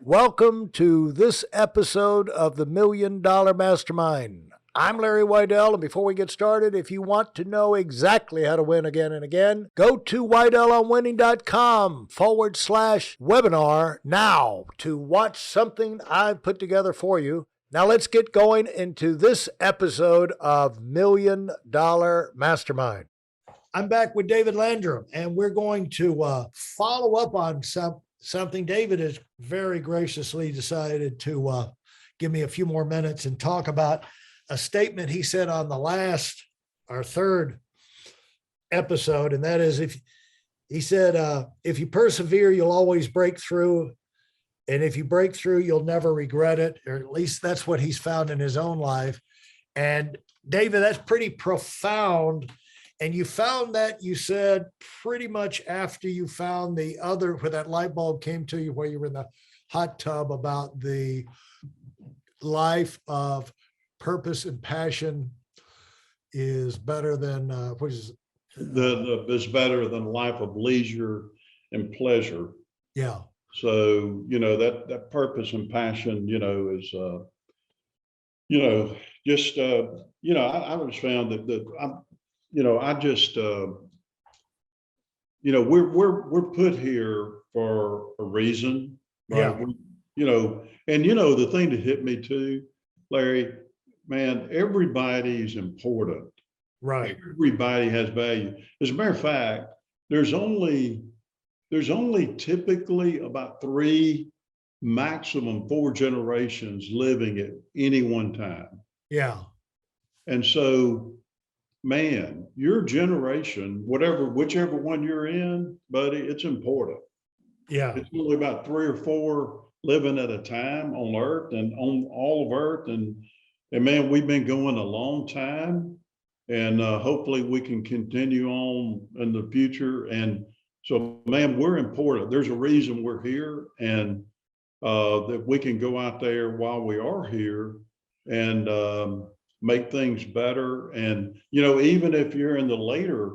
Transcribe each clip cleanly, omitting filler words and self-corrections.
Welcome to this episode of the $1 Million Mastermind. I'm Larry Weidel, and before we get started, if you want to know exactly how to win again and again, go to weidelonwinning.com/webinar now to watch something I've put together for you. Now let's get going into this episode of $1 Million Mastermind. I'm back with David Landrum, and we're going to follow up on something David has very graciously decided to give me a few more minutes and talk about a statement he said on our third episode. And that is, if you persevere, you'll always break through. And if you break through, you'll never regret it. Or at least that's what he's found in his own life. And David, that's pretty profound. And you found that, you said, pretty much after you found the other, where that light bulb came to you, where you were in the hot tub, about the life of purpose and passion is better than, is better than life of leisure and pleasure. Yeah. So, that purpose and passion, is, I was found that we're put here for a reason, right? Yeah. The thing that hit me too, Larry, man, everybody's important. Right. Everybody has value. As a matter of fact, there's only typically about 3, maximum 4 generations living at any one time. Yeah. And so, man, your generation, whichever one you're in, buddy, it's important. Yeah. It's only about 3 or 4 living at a time on Earth and on all of Earth. And man, we've been going a long time, and hopefully we can continue on in the future. And so, man, we're important. There's a reason we're here, and that we can go out there while we are here and make things better. And, even if you're in the later,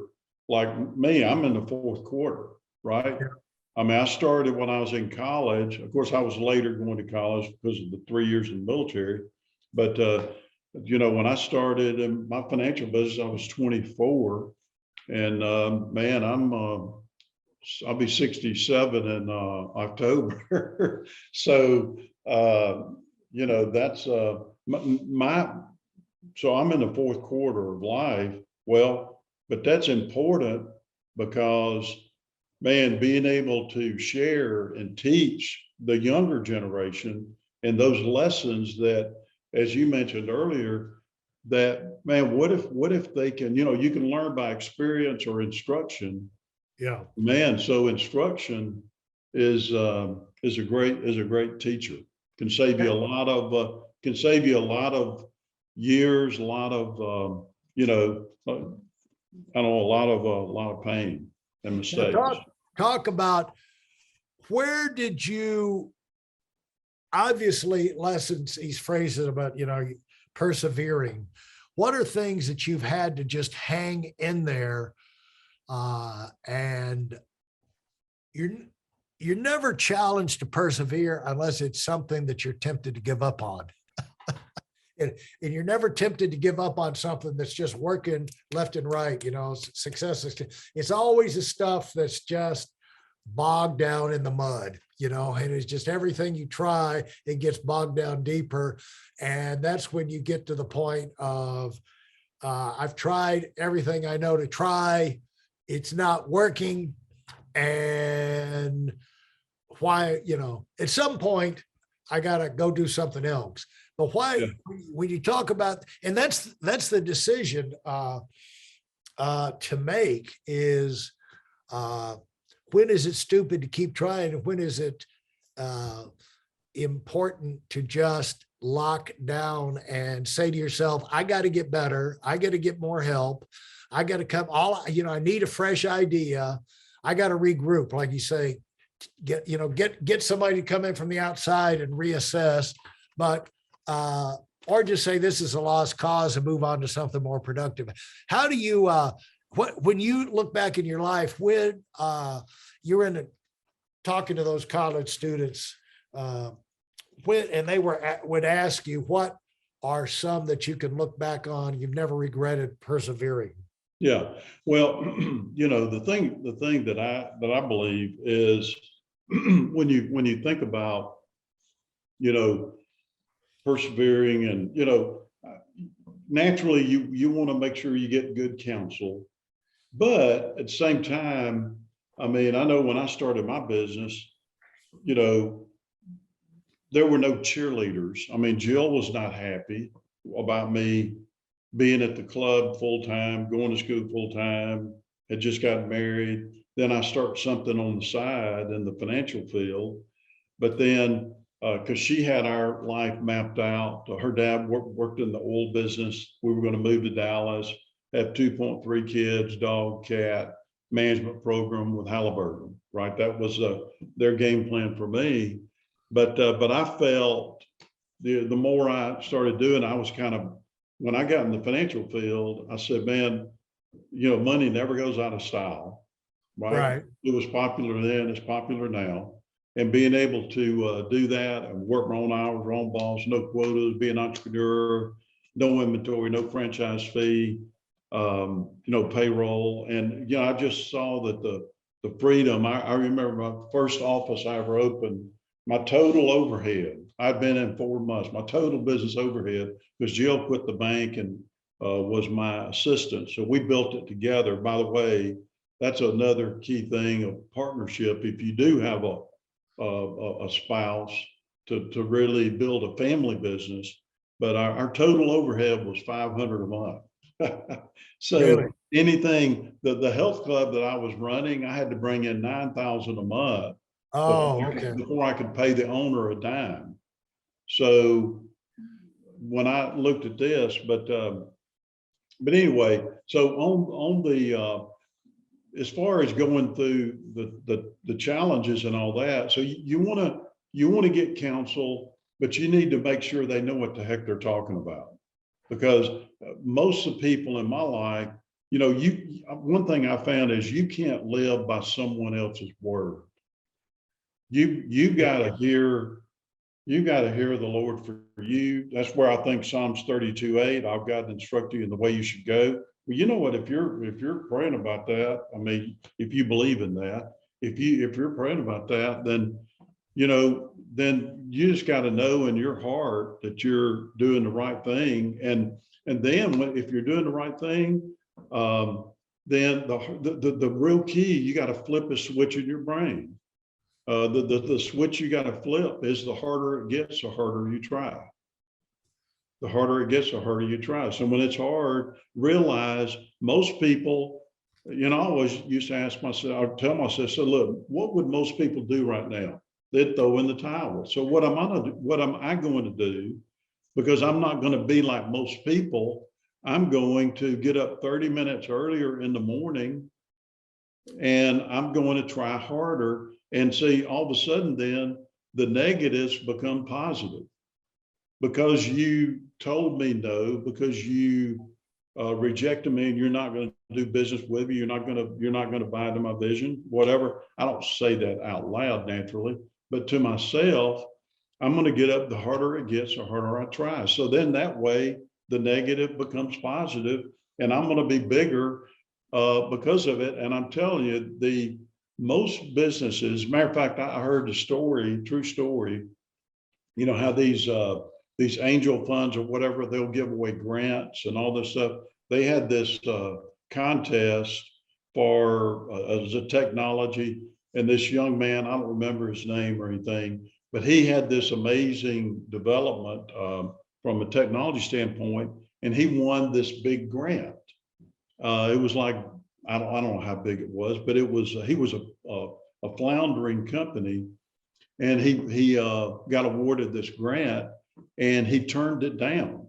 like me, I'm in the 4th quarter, right? Yeah. I mean, I started when I was in college. Of course, I was later going to college because of the 3 years in the military. But, when I started in my financial business, I was 24. And man, I'll be 67 in October. So, that's so I'm in the 4th quarter of life. Well, but that's important because, man, being able to share and teach the younger generation and those lessons that, as you mentioned earlier, that, man, what if they can, you can learn by experience or instruction. Yeah. Man, so instruction is a great teacher. Can save you a lot of years, a lot of a lot of pain and mistakes. Talk about, where did you, obviously lessons, these phrases about, persevering. What are things that you've had to just hang in there, and you're never challenged to persevere unless it's something that you're tempted to give up on. And you're never tempted to give up on something that's just working left and right. Success is, it's always the stuff that's just bogged down in the mud, and it's just everything you try, it gets bogged down deeper. And that's when you get to the point of, I've tried everything I know to try, it's not working. And why, at some point I got to go do something else. But why, yeah, when you talk about, and that's the decision to make is, when is it stupid to keep trying, and when is it important to just lock down and say to yourself, I got to get better, I got to get more help, I got to come, I need a fresh idea, I got to regroup, like you say, get somebody to come in from the outside and reassess, but or just say this is a lost cause and move on to something more productive. How do you when you look back in your life, when you're talking to those college students and they would ask you, what are some that you can look back on, you've never regretted persevering? Yeah. Well, the thing that I believe is when you think about, you know, persevering and, naturally you want to make sure you get good counsel. But at the same time, I mean, I know when I started my business, you know, there were no cheerleaders. I mean, Jill was not happy about me being at the club full time, going to school full time, had just gotten married. Then I start something on the side in the financial field. But then, because she had our life mapped out, her dad worked in the oil business. We were going to move to Dallas, have 2.3 kids, dog, cat, management program with Halliburton, right? That was their game plan for me. But I felt the more I started doing, I was kind of, when I got in the financial field, I said, man, money never goes out of style, right? Right. It was popular then, it's popular now. And being able to do that and work my own hours, my own boss, no quotas, be an entrepreneur, no inventory, no franchise fee, payroll. And, I just saw that the freedom. I remember my first office I ever opened, my total overhead, I'd been in 4 months, my total business overhead, because Jill quit the bank and was my assistant. So we built it together. By the way, that's another key thing of partnership. If you do have a spouse to really build a family business, but our total overhead was $500 a month. So Really? anything, the health club that I was running, I had to bring in $9,000 a month Oh, okay. before I could pay the owner a dime. So when I looked at this, but anyway, so on the as far as going through the challenges and all that, so you want to get counsel, but you need to make sure they know what the heck they're talking about, because most of the people in my life, one thing I found is you can't live by someone else's word. You got to hear the Lord for you. That's where I think Psalms 32:8, I've got to instruct you in the way you should go. Well, you know what, if you're praying about that, I mean, if you believe in that, if you're praying about that, then then you just got to know in your heart that you're doing the right thing. And then if you're doing the right thing, then the real key, you got to flip a switch in your brain. The switch you got to flip is, the harder it gets, the harder you try. The harder it gets, the harder you try. So when it's hard, realize most people, I always used to ask myself, I'd tell myself, so look, what would most people do right now? They'd throw in the towel. So what am I going to do? Because I'm not going to be like most people. I'm going to get up 30 minutes earlier in the morning, and I'm going to try harder. And see, all of a sudden then the negatives become positive, because you told me no, because you rejected me, and you're not going to do business with me. You're not going to buy into my vision, whatever. I don't say that out loud naturally, but to myself, I'm going to get up. The harder it gets, the harder I try. So then that way the negative becomes positive, and I'm going to be bigger because of it. And I'm telling you, most businesses, matter of fact, I heard the story, true story, how these angel funds or whatever, they'll give away grants and all this stuff. They had this contest for as a technology, and this young man, I don't remember his name or anything, but he had this amazing development from a technology standpoint, and he won this big grant. It was like, I don't know how big it was, but he was a floundering company, and he got awarded this grant, and he turned it down.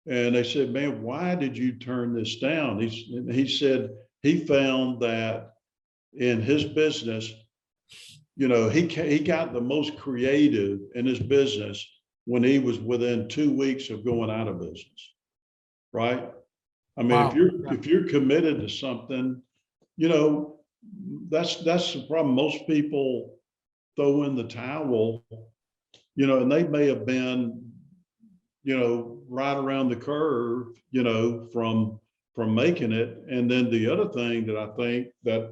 And they said, man, why did you turn this down? He said he found that in his business, he got the most creative in his business when he was within 2 weeks of going out of business, right? I mean, Wow. if you're committed to something, that's the problem. Most people throw in the towel, and they may have been, right around the curve, from making it. And then the other thing that I think that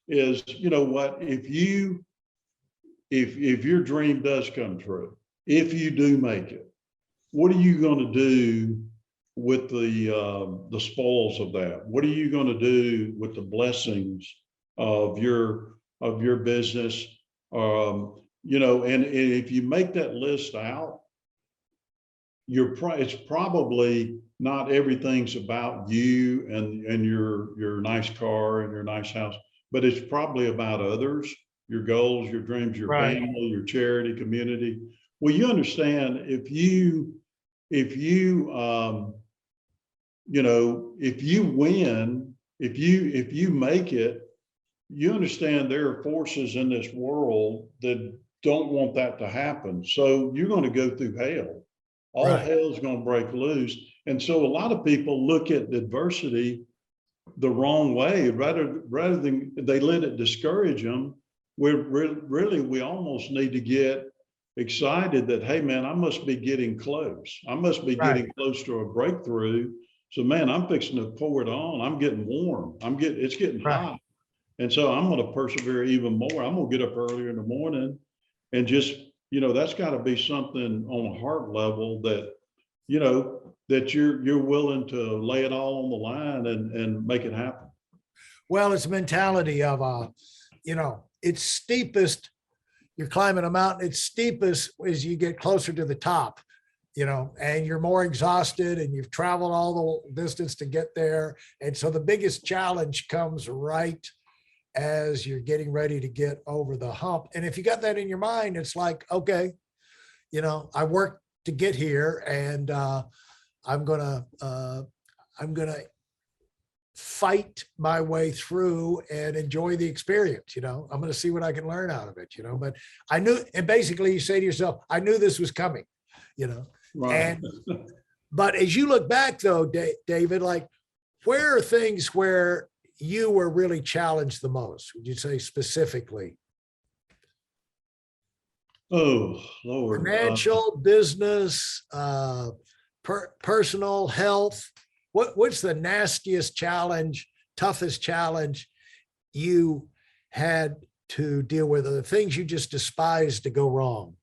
is, what, if your dream does come true, if you do make it, what are you going to do with the spoils of that? What are you going to do with the blessings of your business? And if you make that list out, it's probably not everything's about you and your nice car and your nice house, but it's probably about others, your goals, your dreams, your Right. family, your charity, community. Well, you understand, if you win, if you make it, you understand there are forces in this world that don't want that to happen. So you're going to go through hell. All Right. hell is going to break loose. And so a lot of people look at adversity the wrong way, rather than they let it discourage them. We almost need to get excited that, hey man, I must be getting close. I must be Right. getting close to a breakthrough. So man, I'm fixing to pour it on. I'm getting warm. It's getting Right. hot. And so I'm going to persevere even more. I'm going to get up earlier in the morning and just, that's got to be something on a heart level that, that you're willing to lay it all on the line and make it happen. Well, it's a mentality of, it's steepest. You're climbing a mountain. It's steepest as you get closer to the top, and you're more exhausted and you've traveled all the distance to get there. And so the biggest challenge comes right as you're getting ready to get over the hump. And if you got that in your mind, it's like, okay, I worked to get here, and I'm gonna fight my way through and enjoy the experience. I'm gonna see what I can learn out of it. But I knew, and basically you say to yourself, I knew this was coming. Right. But as you look back though, David, like, where are things where you were really challenged the most? Would you say specifically? Oh, Lord. Financial, business, personal, health. What's the nastiest challenge, toughest challenge you had to deal with, or the things you just despise to go wrong?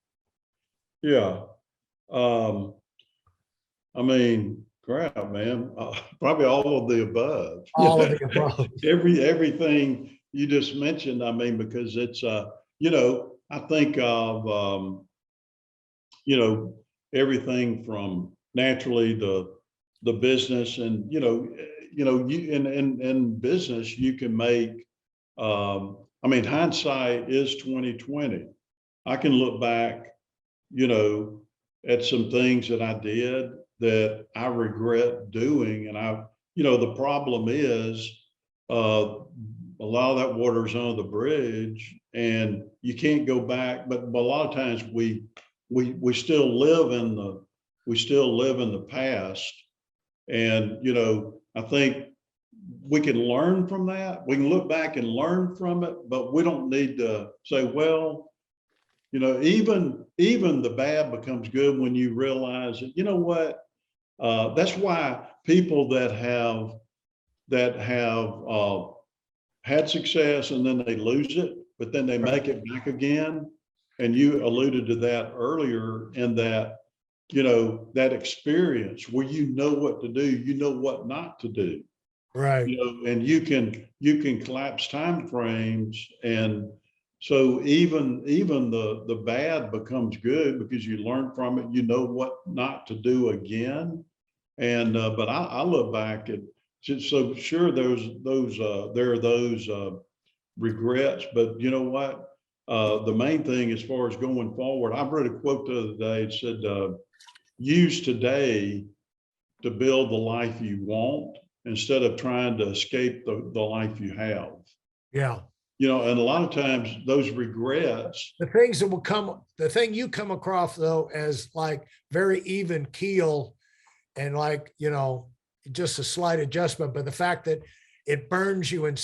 Yeah. I mean, crap, man. Probably all of the above. All of the above. Everything you just mentioned. I mean, because it's, I think of, everything from naturally the business, and, you in business, you can make, I mean, hindsight is 2020. I can look back, at some things that I did that I regret doing. And the problem is, a lot of that water is under the bridge and you can't go back. But a lot of times we still live in the past. And, I think we can learn from that. We can look back and learn from it, but we don't need to say, well, even the bad becomes good when you realize that, what, that's why people that have had success and then they lose it, but then they make it back again. And you alluded to that earlier, in that, that experience where what to do, what not to do. Right. And you can collapse time frames. And so even the bad becomes good because you learn from it, what not to do again. And but I look back at, so sure, there are those regrets, but you know what? The main thing as far as going forward, I read a quote the other day. It said, use today to build the life you want instead of trying to escape the life you have. Yeah. And a lot of times those regrets. The things that will come, the thing you come across though, as like very even keel and like, just a slight adjustment, but the fact that it burns you and,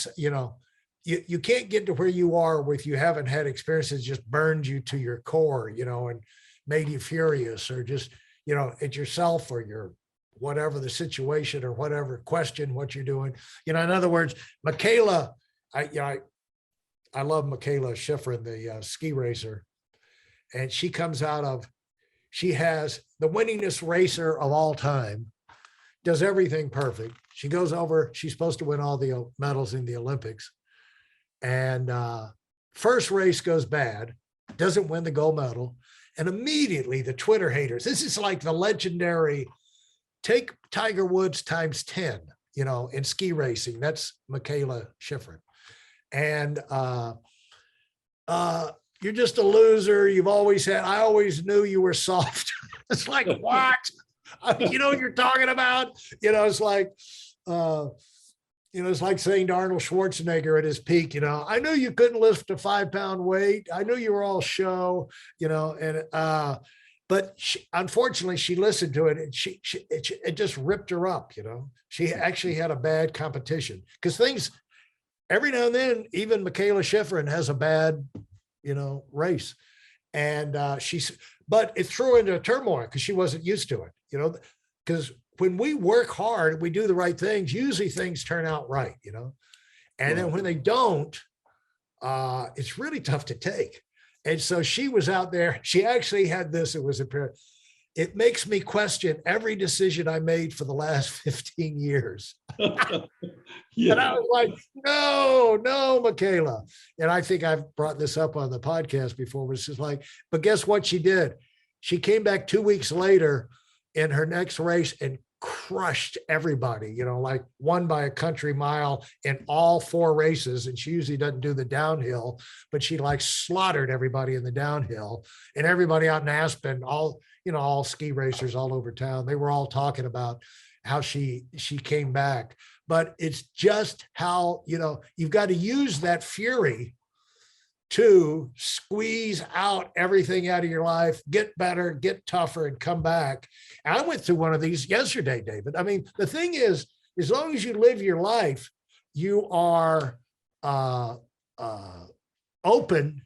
you can't get to where you are if you haven't had experiences just burned you to your core, and made you furious, or just, at yourself or your whatever the situation or whatever, question what you're doing. In other words, Michaela, I love Michaela Shiffrin, the ski racer, and she has the winningest racer of all time, does everything perfect. She goes over, she's supposed to win all the medals in the Olympics. And first race goes bad, doesn't win the gold medal. And immediately the Twitter haters, this is like the legendary, take Tiger Woods times 10, in ski racing. That's Michaela Shiffrin. And you're just a loser. I always knew you were soft. It's like, what? You know what you're talking about? It's like, it's like saying to Arnold Schwarzenegger at his peak, I knew you couldn't lift a 5-pound weight. I knew you were all show, but unfortunately she listened to it, and it just ripped her up. She actually had a bad competition, because things every now and then, even Michaela Shiffrin has a bad, race. And but it threw her into a turmoil because she wasn't used to it, because when we work hard, we do the right things, usually things turn out right, and then when they don't, it's really tough to take. And so she was out there, she actually had this, it makes me question every decision I made for the last 15 years. Yeah. And I was like, no, Michaela. And I think I've brought this up on the podcast before, which is like, but guess what she did? She came back 2 weeks later in her next race and crushed everybody, like won by a country mile in all 4 races. And she usually doesn't do the downhill, but she like slaughtered everybody in the downhill, and everybody out in Aspen, all ski racers all over town, they were all talking about how she came back. But it's just how, you've got to use that fury to squeeze out everything out of your life, get better, get tougher, and come back. And I went through one of these yesterday, David. I mean, the thing is, as long as you live your life, you are open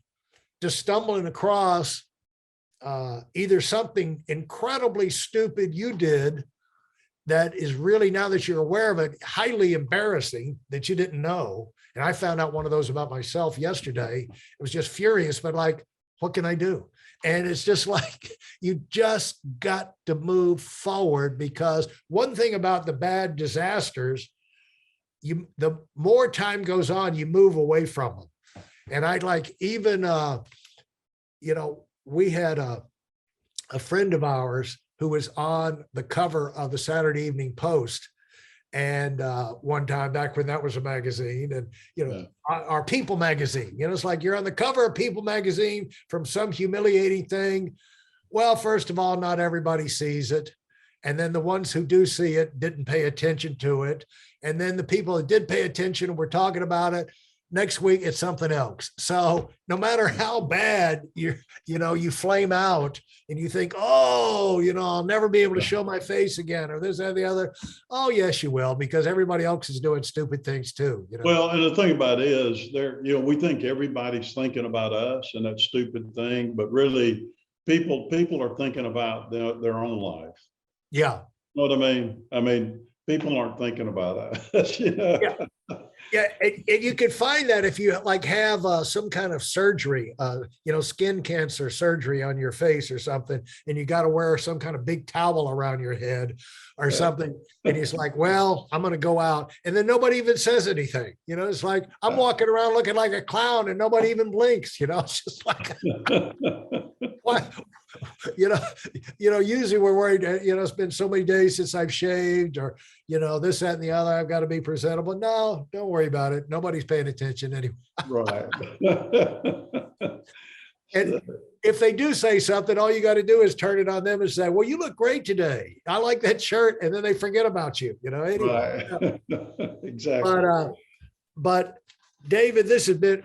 to stumbling across either something incredibly stupid you did that is really, now that you're aware of it, highly embarrassing that you didn't know. And I found out one of those about myself yesterday. It was just furious, but like, what can I do? And it's just like, you just got to move forward, because one thing about the bad disasters, the more time goes on, you move away from them. And I'd like, even, we had a friend of ours who was on the cover of the Saturday Evening Post. And one time back when that was a magazine, and, our People magazine, it's like you're on the cover of People magazine from some humiliating thing. Well, first of all, not everybody sees it. And then the ones who do see it didn't pay attention to it. And then the people that did pay attention and were talking about it, next week it's something else. So no matter how bad you flame out and you think, I'll never be able to show my face again, or this, that, the other. Oh, yes, you will, because everybody else is doing stupid things too. Well, and the thing about it is, we think everybody's thinking about us and that stupid thing, but really people are thinking about their own life. Yeah. You know what I mean? I mean, people aren't thinking about us, Yeah. Yeah, and you could find that if you like have some kind of surgery, skin cancer surgery on your face or something, and you got to wear some kind of big towel around your head or something. And he's like, well, I'm going to go out. And then nobody even says anything. It's like, I'm walking around looking like a clown and nobody even blinks. It's just like, what? Usually we're worried, it's been so many days since I've shaved, or, this, that, and the other, I've got to be presentable. No, don't worry about it. Nobody's paying attention anyway. Right. And if they do say something, all you got to do is turn it on them and say, well, you look great today. I like that shirt. And then they forget about you, anyway. Right. Exactly. But David,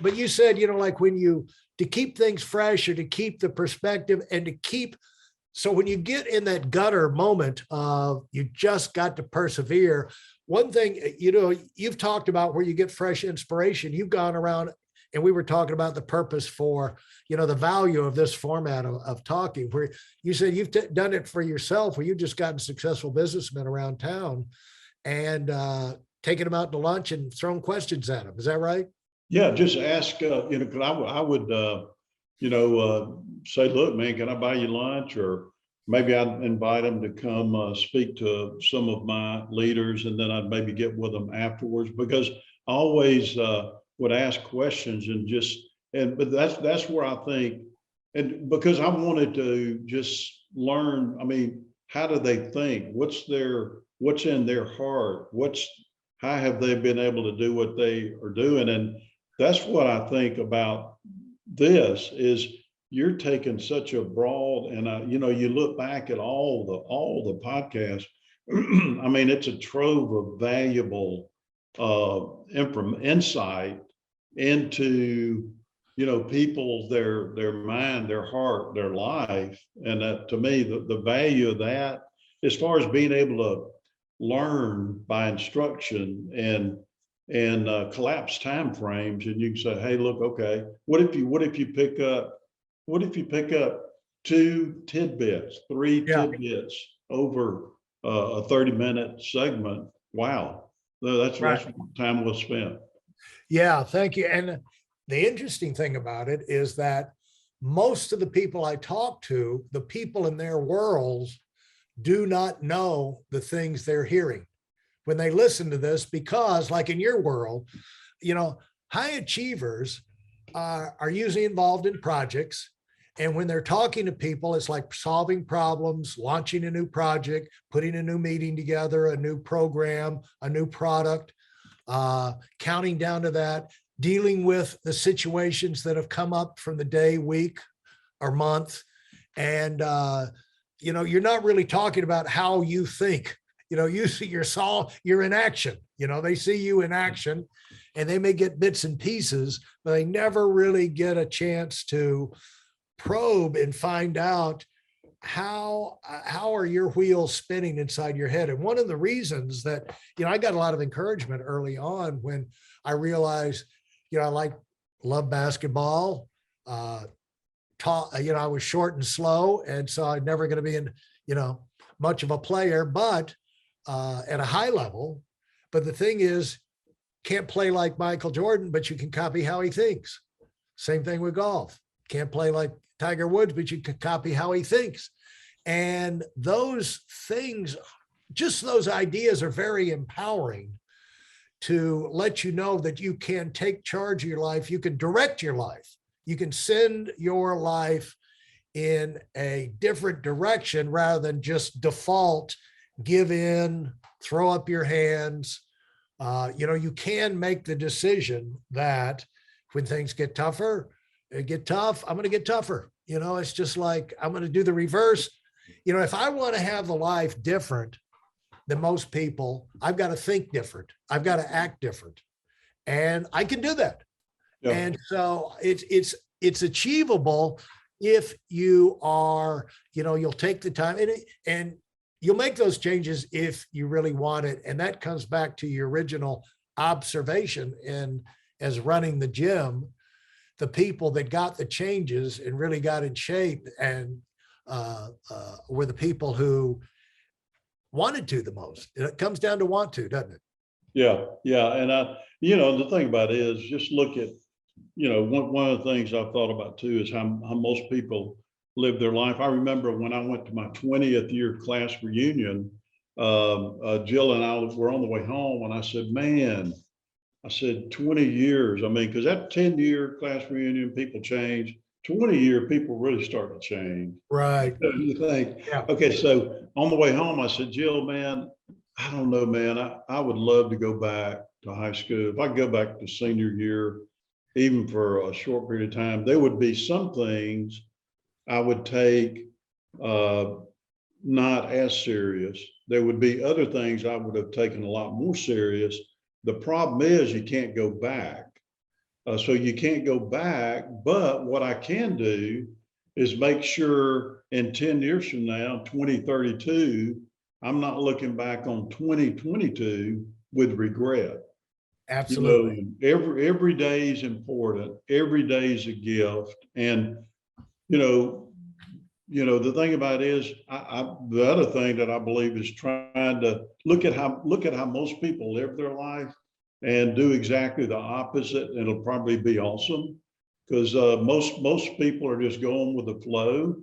but you said, like to keep things fresh, or to keep the perspective, and to keep, so when you get in that gutter moment of you just got to persevere, one thing, you know, you've talked about where you get fresh inspiration. You've gone around, and we were talking about the purpose for, you know, the value of this format of talking, where you said you've done it for yourself, where you've just gotten successful businessmen around town and taken them out to lunch and thrown questions at them. Is that right? Yeah, just ask, you know, 'cause I would, you know, say, look, man, can I buy you lunch? Or maybe I'd invite them to come speak to some of my leaders, and then I'd maybe get with them afterwards, because I always would ask questions and just, but that's where I think, and because I wanted to just learn, I mean, how do they think? What's in their heart? How have they been able to do what they are doing? And that's what I think about this is you're taking such a broad, and you know, you look back at all the podcasts. I mean, it's a trove of valuable insight into, you know, people, their mind, their heart, their life. And that, to me, the value of that, as far as being able to learn by instruction and collapse time frames, and you can say, hey, look, okay, what if you pick up two tidbits, three Yeah. tidbits over a 30-minute segment? Wow, that's Right. time well spent. Yeah, thank you. And the interesting thing about it is that most of the people I talk to, the people in their worlds, do not know the things they're hearing when they listen to this, because like in your world, you know, high achievers are usually involved in projects. And when they're talking to people, it's like solving problems, launching a new project, putting a new meeting together, a new program, a new product, counting down to that, dealing with the situations that have come up from the day, week, or month. And, you know, you're not really talking about how you think. You know, you see you're in action. You know, they see you in action, and they may get bits and pieces, but they never really get a chance to probe and find out how are your wheels spinning inside your head. And one of the reasons that, you know, I got a lot of encouragement early on when I realized, you know, love basketball, you know, I was short and slow, and so I'm never going to be in, you know, much of a player, but at a high level. But the thing is, can't play like Michael Jordan, but you can copy how he thinks. Same thing with golf. Can't play like Tiger Woods, but you can copy how he thinks. And those things, just those ideas, are very empowering to let you know that you can take charge of your life. You can direct your life. You can send your life in a different direction rather than just default, give in, throw up your hands. You know, you can make the decision that when things get tougher, get tough, I'm going to get tougher. You know, it's just like, I'm going to do the reverse. You know, if I want to have the life different than most people, I've got to think different. I've got to act different. And I can do that. Yeah. And so it's achievable if you are, you know, you'll take the time and you'll make those changes if you really want it. And that comes back to your original observation in as running the gym. The people that got the changes and really got in shape and were the people who wanted to the most. It comes down to want to, doesn't it? Yeah, yeah. And you know, the thing about it is just look at, you know, one of the things I've thought about too is how most people live their life. I remember when I went to my 20th year class reunion, Jill and I were on the way home, and I said, man, I said, 20 years. I mean, because that 10-year class reunion, people change. 20-year, people really start to change. Right. You think, yeah. Okay, so on the way home, I said, Jill, man, I don't know, man. I would love to go back to high school. If I go back to senior year, even for a short period of time, there would be some things I would take not as serious. There would be other things I would have taken a lot more serious. The problem is you can't go back. So you can't go back, but what I can do is make sure in 10 years from now, 2032, I'm not looking back on 2022 with regret. Absolutely. Every day is important. Every day is a gift. And, the thing about it is the other thing that I believe is trying to look at how most people live their life and do exactly the opposite. And it'll probably be awesome, because most people are just going with the flow.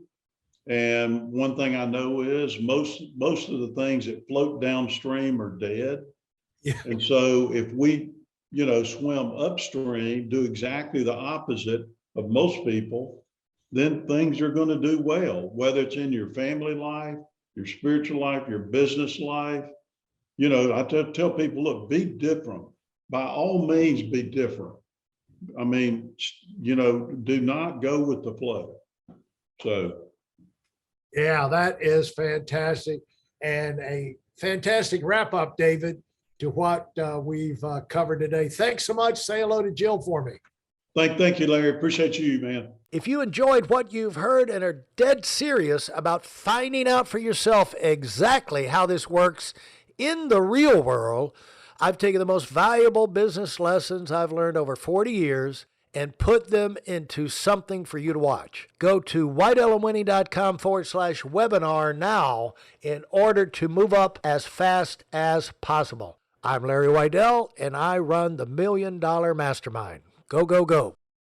And one thing I know is most of the things that float downstream are dead. Yeah. And so if we, swim upstream, do exactly the opposite of most people, then things are going to do well, whether it's in your family life, your spiritual life, your business life. I tell people, look, be different. By all means, be different. I mean, do not go with the flow. So. Yeah, that is fantastic. And a fantastic wrap up, David, to what we've covered today. Thanks so much. Say hello to Jill for me. Thank you, Larry. Appreciate you, man. If you enjoyed what you've heard and are dead serious about finding out for yourself exactly how this works in the real world, I've taken the most valuable business lessons I've learned over 40 years and put them into something for you to watch. Go to whiteelmwinning.com/webinar now in order to move up as fast as possible. I'm Larry Weidel, and I run the $1 Million Mastermind. Go, go, go.